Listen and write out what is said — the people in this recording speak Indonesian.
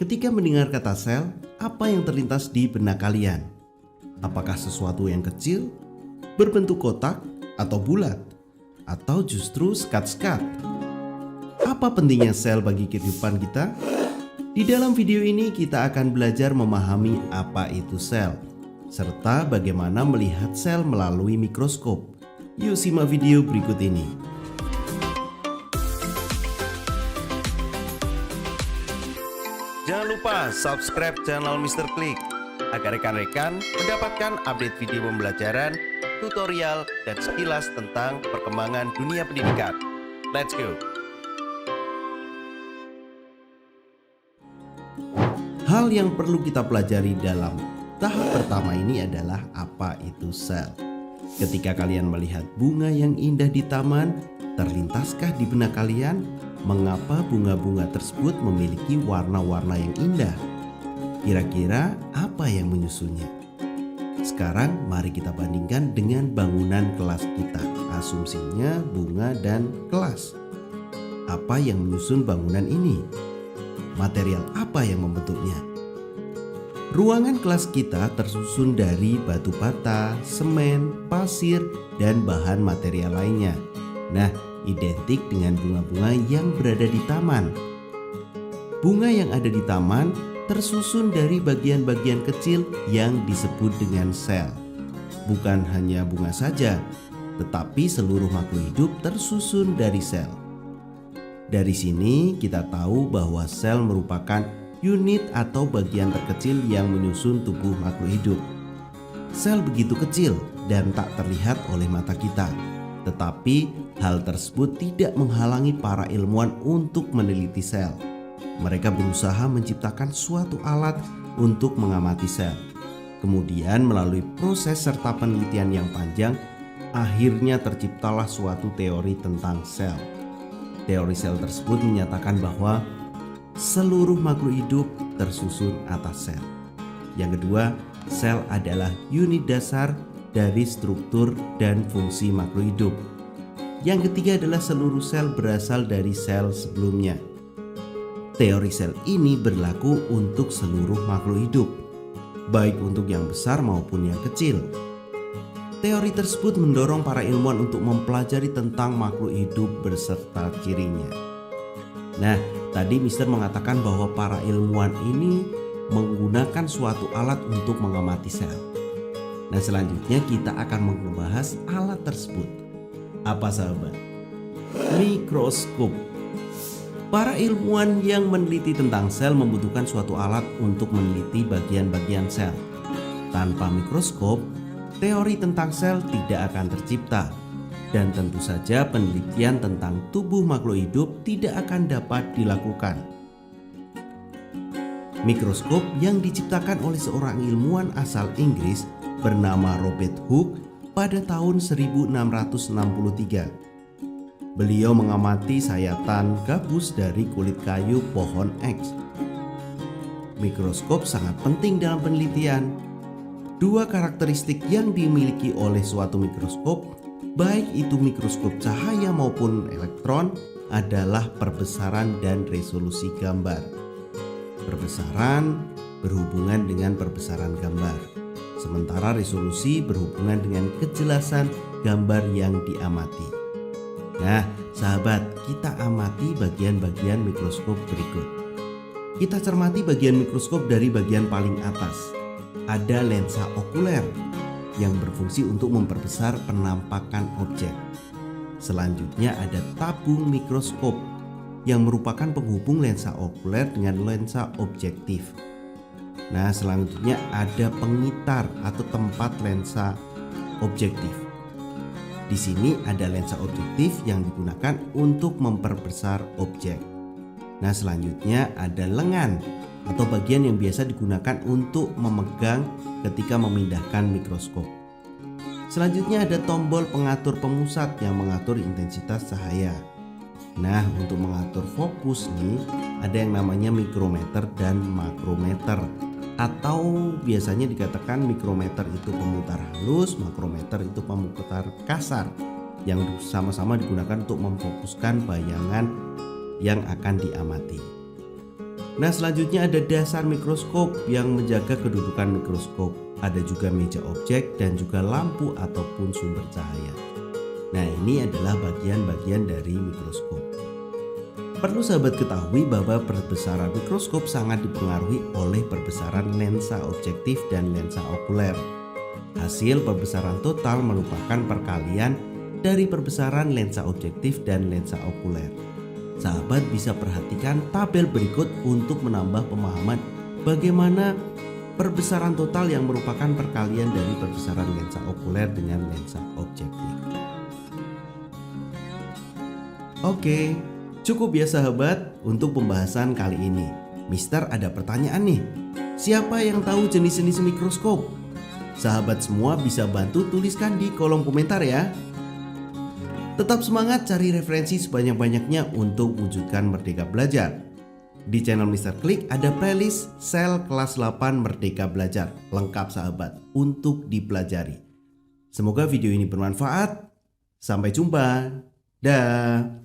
Ketika mendengar kata sel, apa yang terlintas di benak kalian? Apakah sesuatu yang kecil, berbentuk kotak, atau bulat? Atau justru sekat-sekat? Apa pentingnya sel bagi kehidupan kita? Di dalam video ini kita akan belajar memahami apa itu sel, serta bagaimana melihat sel melalui mikroskop. Yuk simak video berikut ini. Jangan lupa subscribe channel Mr. Klik agar rekan-rekan mendapatkan update video pembelajaran, tutorial, dan sekilas tentang perkembangan dunia pendidikan. Let's go! Hal yang perlu kita pelajari dalam tahap pertama ini adalah apa itu sel. Ketika kalian melihat bunga yang indah di taman, terlintaskah di benak kalian mengapa bunga-bunga tersebut memiliki warna-warna yang indah? Kira-kira apa yang menyusunnya? Sekarang mari kita bandingkan dengan bangunan kelas kita. Asumsinya bunga dan kelas. Apa yang menyusun bangunan ini? Material apa yang membentuknya? Ruangan kelas kita tersusun dari batu bata, semen, pasir, dan bahan material lainnya. Nah, identik dengan bunga-bunga yang berada di taman. Bunga yang ada di taman tersusun dari bagian-bagian kecil yang disebut dengan sel. Bukan hanya bunga saja, tetapi seluruh makhluk hidup tersusun dari sel. Dari sini kita tahu bahwa sel merupakan unit atau bagian terkecil yang menyusun tubuh makhluk hidup. Sel begitu kecil dan tak terlihat oleh mata kita. Tetapi hal tersebut tidak menghalangi para ilmuwan untuk meneliti sel. Mereka berusaha menciptakan suatu alat untuk mengamati sel. Kemudian melalui proses serta penelitian yang panjang, akhirnya terciptalah suatu teori tentang sel. Teori sel tersebut menyatakan bahwa seluruh makhluk hidup tersusun atas sel. Yang kedua, sel adalah unit dasar dari struktur dan fungsi makhluk hidup. Yang ketiga adalah seluruh sel berasal dari sel sebelumnya. Teori sel ini berlaku untuk seluruh makhluk hidup, baik untuk yang besar maupun yang kecil. Teori tersebut mendorong para ilmuwan untuk mempelajari tentang makhluk hidup beserta cirinya. Nah, tadi Mister mengatakan bahwa para ilmuwan ini menggunakan suatu alat untuk mengamati sel. Nah, selanjutnya kita akan membahas alat tersebut. Apa sahabat? Mikroskop. Para ilmuwan yang meneliti tentang sel membutuhkan suatu alat untuk meneliti bagian-bagian sel. Tanpa mikroskop, teori tentang sel tidak akan tercipta. Dan tentu saja penelitian tentang tubuh makhluk hidup tidak akan dapat dilakukan. Mikroskop yang diciptakan oleh seorang ilmuwan asal Inggris bernama Robert Hooke pada tahun 1663. Beliau mengamati sayatan gabus dari kulit kayu pohon X. Mikroskop sangat penting dalam penelitian. Dua karakteristik yang dimiliki oleh suatu mikroskop, baik itu mikroskop cahaya maupun elektron, adalah perbesaran dan resolusi gambar. Perbesaran berhubungan dengan perbesaran gambar, sementara resolusi berhubungan dengan kejelasan gambar yang diamati. Nah, sahabat, kita amati bagian-bagian mikroskop berikut. Kita cermati bagian mikroskop dari bagian paling atas. Ada lensa okuler yang berfungsi untuk memperbesar penampakan objek. Selanjutnya ada tabung mikroskop yang merupakan penghubung lensa okuler dengan lensa objektif. Nah, selanjutnya ada pengitar atau tempat lensa objektif. Di sini ada lensa objektif yang digunakan untuk memperbesar objek. Nah, selanjutnya ada lengan atau bagian yang biasa digunakan untuk memegang ketika memindahkan mikroskop. Selanjutnya ada tombol pengatur pemusat yang mengatur intensitas cahaya. Nah, untuk mengatur fokus nih ada yang namanya mikrometer dan makrometer. Atau biasanya dikatakan mikrometer itu pemutar halus, makrometer itu pemutar kasar, yang sama-sama digunakan untuk memfokuskan bayangan yang akan diamati. Nah, selanjutnya ada dasar mikroskop yang menjaga kedudukan mikroskop. Ada juga meja objek dan juga lampu ataupun sumber cahaya. Nah, ini adalah bagian-bagian dari mikroskop. Perlu sahabat ketahui bahwa perbesaran mikroskop sangat dipengaruhi oleh perbesaran lensa objektif dan lensa okuler. Hasil perbesaran total merupakan perkalian dari perbesaran lensa objektif dan lensa okuler. Sahabat bisa perhatikan tabel berikut untuk menambah pemahaman bagaimana perbesaran total yang merupakan perkalian dari perbesaran lensa okuler dengan lensa objektif. Oke, cukup ya sahabat untuk pembahasan kali ini. Mister ada pertanyaan nih. Siapa yang tahu jenis-jenis mikroskop? Sahabat semua bisa bantu tuliskan di kolom komentar ya. Tetap semangat cari referensi sebanyak-banyaknya untuk wujudkan Merdeka Belajar. Di channel Mister Klik ada playlist Sel Kelas 8 Merdeka Belajar. Lengkap sahabat untuk dipelajari. Semoga video ini bermanfaat. Sampai jumpa. Dah.